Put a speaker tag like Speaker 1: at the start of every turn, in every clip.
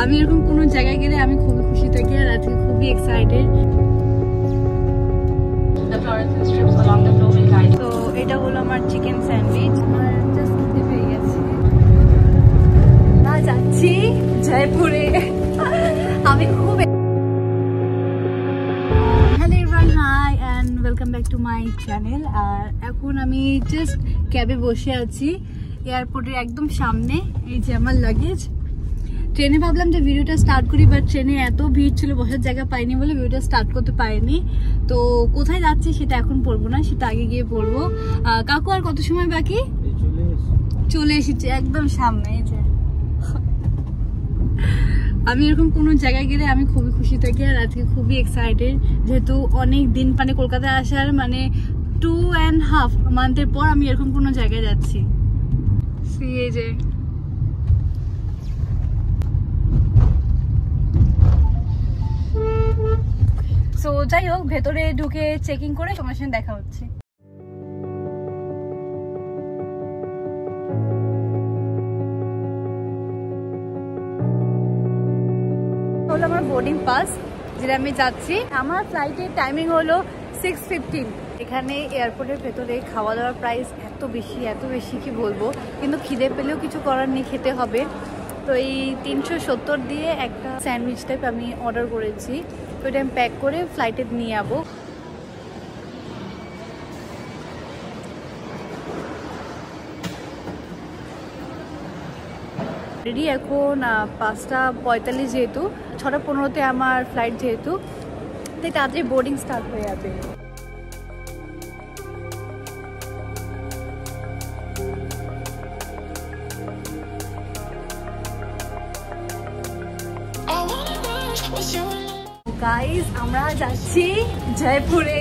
Speaker 1: আমি এরকম কোনো জায়গায় গেলে আমি খুবই খুশি থাকি আর আজকে খুবই এক্সাইটেড। তো এটা হলো আমার চিকেন স্যান্ডউইচ। আমার জাস্ট খেতে পেয়ে গেছে। না যাচ্ছি জয়পুরে। আমি খুব hello everyone, hi and welcome back to my channel. আর এখন আমি জাস্ট ক্যাবে বসে আছি এয়ারপোর্টের একদম সামনে। এই যে আমার লাগেজ। ট্রেনে ভাবলাম যে ভিডিওটা স্টার্ট করি, বাট ট্রেনে এত ভিড় ছিল, বসার জায়গা পাইনি বলে ভিডিওটা স্টার্ট করতে পারিনি। তো কোথায় যাচ্ছি সেটা এখন পড়বো না, সেটা আগে গিয়ে পড়বো। কাকু আর কত সময় বাকি? চলে এসেছি একদম সামনে। এই যে আমি এরকম কোনো জায়গায় গেলে আমি খুবই খুশি থাকি আর আজকে খুবই এক্সাইটেড, যেহেতু অনেক দিন মানে কলকাতায় আসার মানে 2.5 মান্থের পর আমি এরকম কোনো জায়গায় যাচ্ছি। এই যে সো যাই হোক, ভেতরে ঢুকে চেকিং করে তোমার সঙ্গে দেখা হচ্ছে। হলো আমার বোর্ডিং পাস, যেটা আমি যাচ্ছি। আমার ফ্লাইটের টাইমিং হলো 6:15। এখানে এয়ারপোর্টের ভেতরে খাওয়া দাওয়ার প্রাইস এত বেশি কি বলবো, কিন্তু খিদে পেলেও কিছু করার নেই, খেতে হবে। তো এই 370 দিয়ে একটা স্যান্ডউইচ টাইপ আমি অর্ডার করেছি। তো এটা আমি প্যাক করে ফ্লাইটে নিয়ে যাবো। রেডি এখন 5:45, যেহেতু 6:15-তে আমার ফ্লাইট, যেহেতু তাই তাড়াতাড়ি বোর্ডিং স্টার্ট হয়ে যাবে। গাইজ আমরা যাচ্ছি জয়পুরে।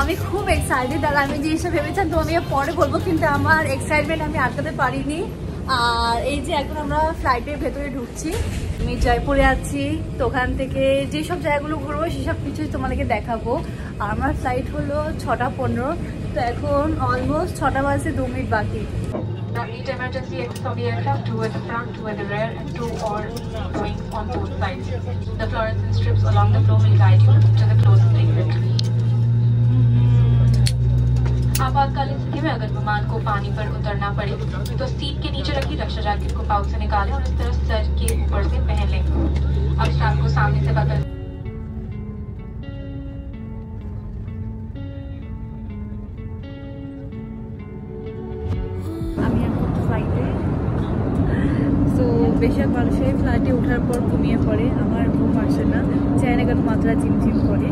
Speaker 1: আমি খুব এক্সাইটেড। আর আমি জিনিসটা ভেবেছিলাম তোমাকে পরে বলবো, কিন্তু আমার এক্সাইটমেন্ট আমি আটকাতে পারিনি। আর এই যে এখন আমরা ফ্লাইটের ভেতরে ঢুকছি। আমি জয়পুরে আছি, তো ওখান থেকে যেসব জায়গাগুলো ঘুরবো সেসব কিছুই তোমাদেরকে দেখাবো। আর আমার ফ্লাইট হলো 6:15, তো এখন অলমোস্ট 6টা বাজে 2 মিনিট বাকি।
Speaker 2: Read emergency exit from the aircraft toward the front, toward the rear, and to or going on both sides. The fluorescent strips along the floor will guide you to the closest exit. आपातकालीन स्थिति में अगर विमान को पानी पर उतरना पड़े तो सीट के नीचे रखी रक्षा जैकेट को पाउच से निकालें और इस तरह सर के ऊपर से पहन लें। अब स्ट्रैप को सामने से पकड़ বেশিরভাগ মানুষের ফ্লাইটে ওঠার পর ঘুমিয়ে পড়ে। আমার ঘুম আসে না, চাই না কেন মাত্রা ঝিমঝিম করে।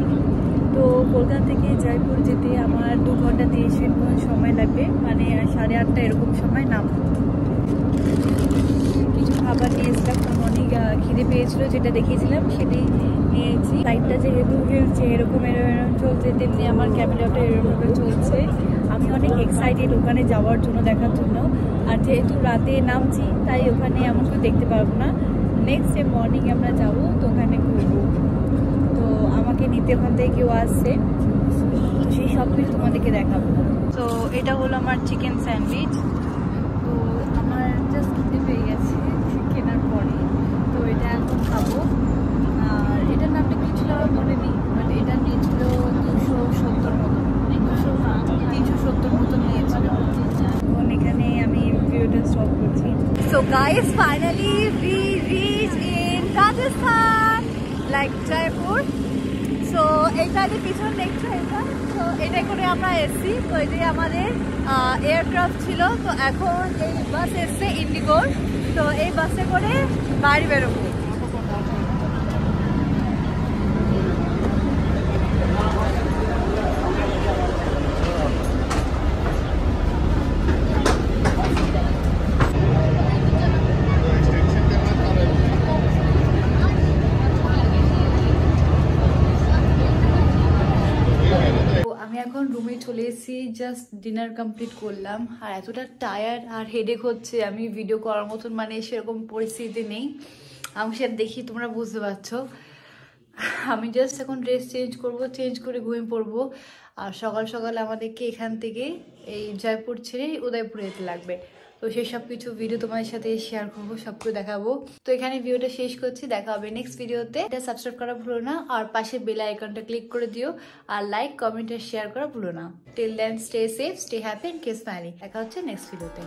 Speaker 2: তো কলকাতা থেকে জয়পুর যেতে আমার 2 ঘন্টা 30 মিনিট সময় লাগবে, মানে 8:30 এরকম সময় নাম। কিছু খাবার নিয়েছিলাম, অনেক খিদে পেয়েছিল, যেটা দেখিয়েছিলাম সেটাই নিয়েছি। ফ্লাইটটা যেহেতু হিলছে, এরকম চলছে, তেমনি আমার ক্যামেরাটা এরকমভাবে চলছে। আমি অনেক এক্সাইটেড ওখানে যাওয়ার জন্য, দেখার জন্য। আর যেহেতু রাতে নামছি, তাই ওখানে এমন কেউ দেখতে পারবো না। নেক্সট ডে মর্নিং আমরা যাবো, তো ওখানে ঘুরবো। তো আমাকে নিতে ওখান থেকে কেউ আসছে, তো সেই সব কিছু তোমাদেরকে দেখাবো। তো এটা হলো আমার চিকেন স্যান্ডউইচ। তো আমার জাস্ট খেতে পেয়ে গেছে কেনার পরে, তো এটা এখন খাবো। আর এটার নামটা কি ছিল আমার মনে নেই, বাট এটা নিয়েছিল 270 মতো, 370 মতো নিয়েছিল। এখন এখানে আমি ভিডিওটা স্টপ করছি। So guys, finally we reach in Rajasthan, like Jaipur. So এইটা যে পিছনে দেখছো, এটা করে আমরা এসছি। তো এটাই আমাদের এয়ারক্রাফট ছিল। তো এখন এই বাস এসছে ইন্ডিগোর, তো এই বাসে করে বাড়ি বেরোবো। এখন রুমে চলে এসেছি, জাস্ট ডিনার কমপ্লিট করলাম। আর এতটা টায়ার্ড আর হেডেক হচ্ছে, আমি ভিডিও করার মতন মানে সেরকম পরিস্থিতি নেই। আমি সেটা দেখি তোমরা বুঝতে পারছো। আমি জাস্ট এখন ড্রেস চেঞ্জ করব, চেঞ্জ করে ঘুমিয়ে পড়বো। আর সকাল সকাল আমাদেরকে এখান থেকে এই জয়পুর ছেড়ে উদয়পুরে যেতে লাগবে।
Speaker 1: তো সেই সব কিছু ভিডিও তোমাদের সাথে শেয়ার করবো, সবকিছু দেখাবো। তো এখানে ভিডিওটা শেষ করছি, দেখা হবে নেক্সট ভিডিওতে। এটা সাবস্ক্রাইব করা ভুলো না, আর পাশে বেল আইকনটা ক্লিক করে দিও, আর লাইক কমেন্ট আর শেয়ার করা ভুলো না। Till then stay safe, stay happy and keep smiling. দেখা হচ্ছে নেক্সট ভিডিওতে।